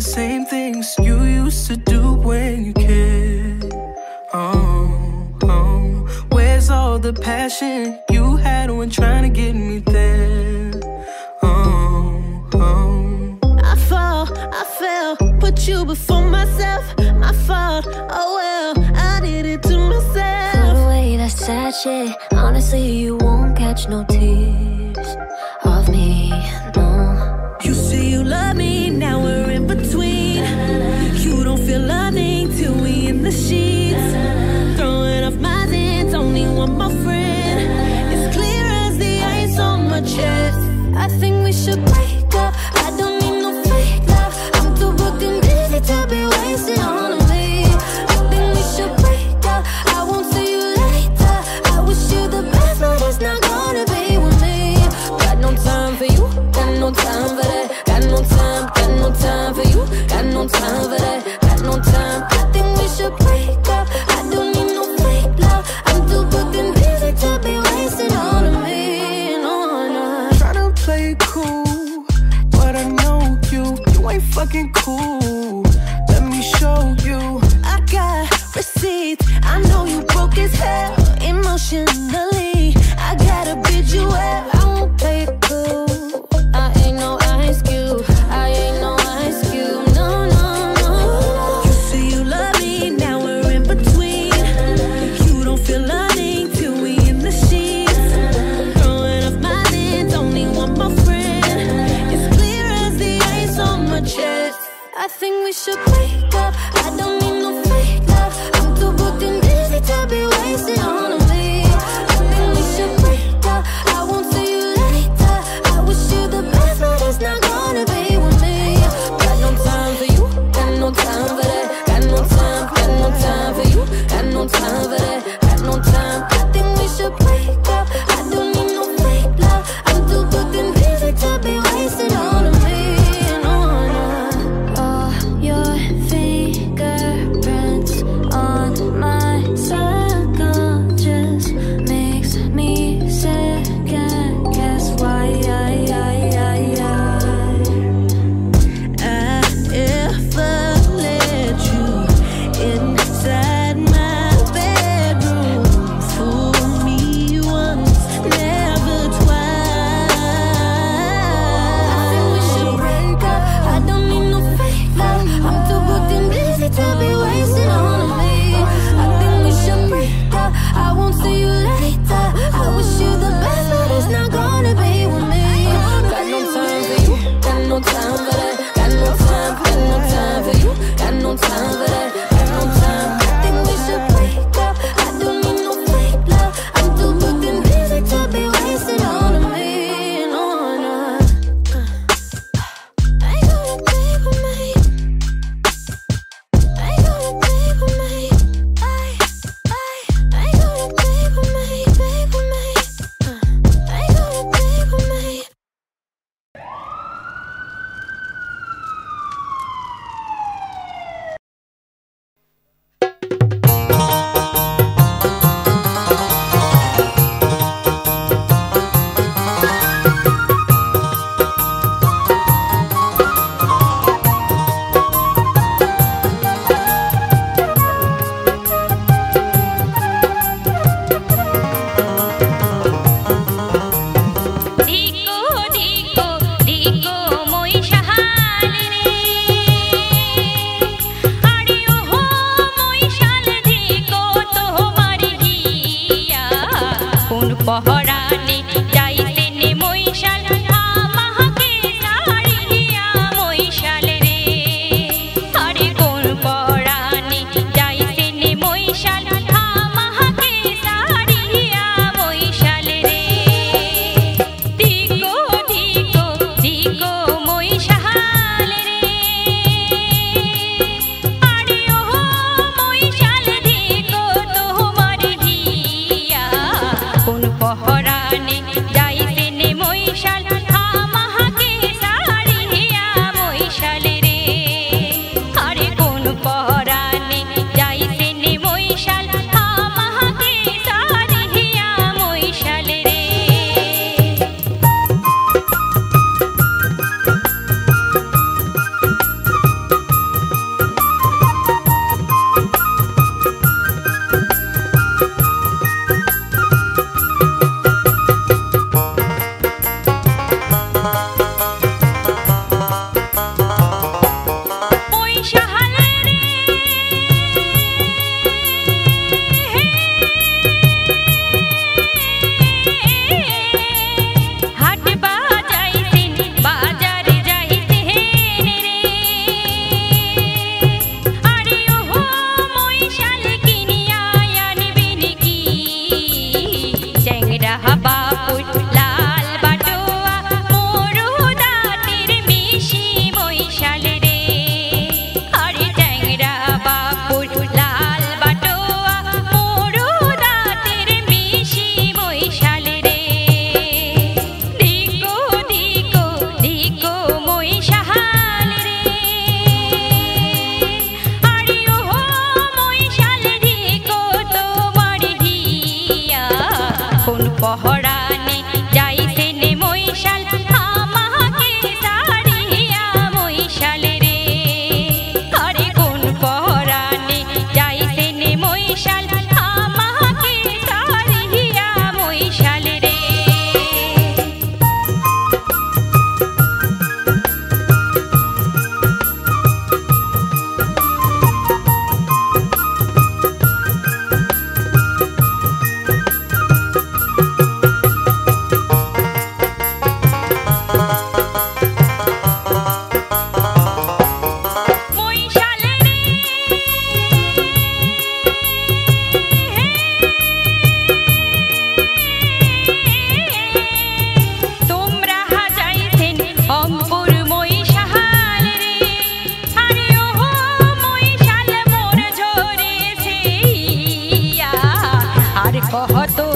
same things you used to do when you cared. Where's all the passion you had when trying to get me there? I fell, put you before myself. My fault, oh well, I did it to myself. Put away that sad shit. Honestly, you won't catch no tears off me, no. You say you love me, now we're in between. You don't feel nothing till we in the sheets. Throwing off my sins, only want my friend. It's clear as the ice on my chest. I think we should break up. I don't need no fake love. I'm too booked and busy to be wasting on me. I think we should break up. I won't see you later. I wish you the best, but it's not gonna be with me. Got no time for you, got no time for that. Got no time for you, got no time for that. Got no time. I think we should break up. I don't need no fake love. I'm too booked and busy to be wasting on me. No, no. Tryna play it cool, but I know you ain't fucking cool. Let me show you. I got receipts. I know you broke as hell emotionally. I gotta bid you well. I won't play it cool. I ain't no Ice Cube. I ain't no Ice Cube. No, no, no. You say you love me, now we're in between. You don't feel nothing till we in the sheets. Throwing off my sins, only want my friend. It's clear as the ice on my chest. I think we should break up. I don't need no fake love. I'm too booked and busy to be wasting on me. I think we should break up. I won't see you later. I wish you the best, but it's not gonna be with me. Got no time for you, got no time for that. Got no time for you, got no time for that. Got no time. I think we should break up. I don't need no fake love. I'm too booked and busy to be wasting on me. No, no. Oh, your fingerprints on my circle just makes me second guess why I ever let you inside my bedroom. Fool me once, never twice. I think we should break up. I don't need no fake love. I'm too booked and busy to be wasting on me. I think we should break up. I won't see you later. I wish you the best, but it's not gonna be with me. Got no time for you, got no time for that. Got no time for you, got no time for that. Got no time. I think we should break up. I don't need no fake love. I'm too booked and busy to be wasting on me. No, no. I gotta be with me. I gotta be with me. I gotta be with me, be with me. I gotta be with me. धिको धिको धिको মহিষাল রে আরে ওহো মহিষাল ধিকো তোমার গিয়া কোন পহরানে যাইতে নে মহিষাল আমাকে ছাড়িয়া মহিষাল রে আরে কোন পহরানে যাইতে নে মহিষাল আমাকে ছাড়িয়া মহিষাল রে ধিকো ধিকো ধিকো মহিষাল রে আরে ওহো মহিষাল ধিকো তোমার গিয়া কোন পহরা পহরানে যাইছে নে মহিষাল আমাকে সারিয়া মহিষাল রে আরে কোন পহরানে যাইছে নে মহিষাল আমাকে সারিয়া মহিষাল রে কহতো